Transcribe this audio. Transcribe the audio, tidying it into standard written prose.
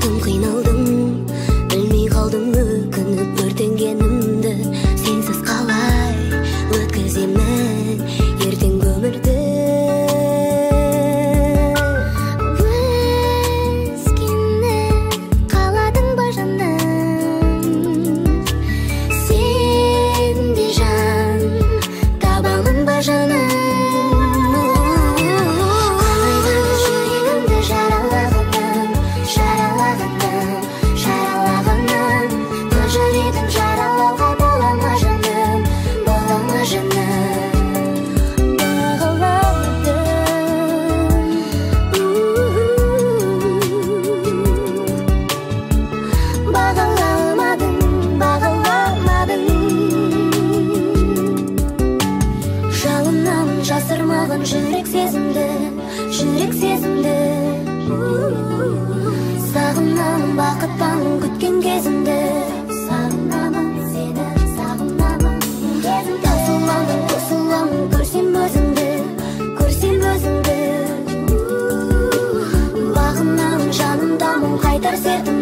тым қиналдым, білмей қалдым өкініп өртенгенімді. Сенсіз қалай өткіземін ертең өмірді. Өзгені қаладың ба жаным, сен де жан табамын ба жаным. Жасырмаған жүрек сезімді, сағынамын бақыттамын күткен кезімді. Сағынамын сені, сағынамын кезімді. Тасыламын, қосыламын, көрсем өзіңді. Бағынамын жанымдамын, қайтар сертім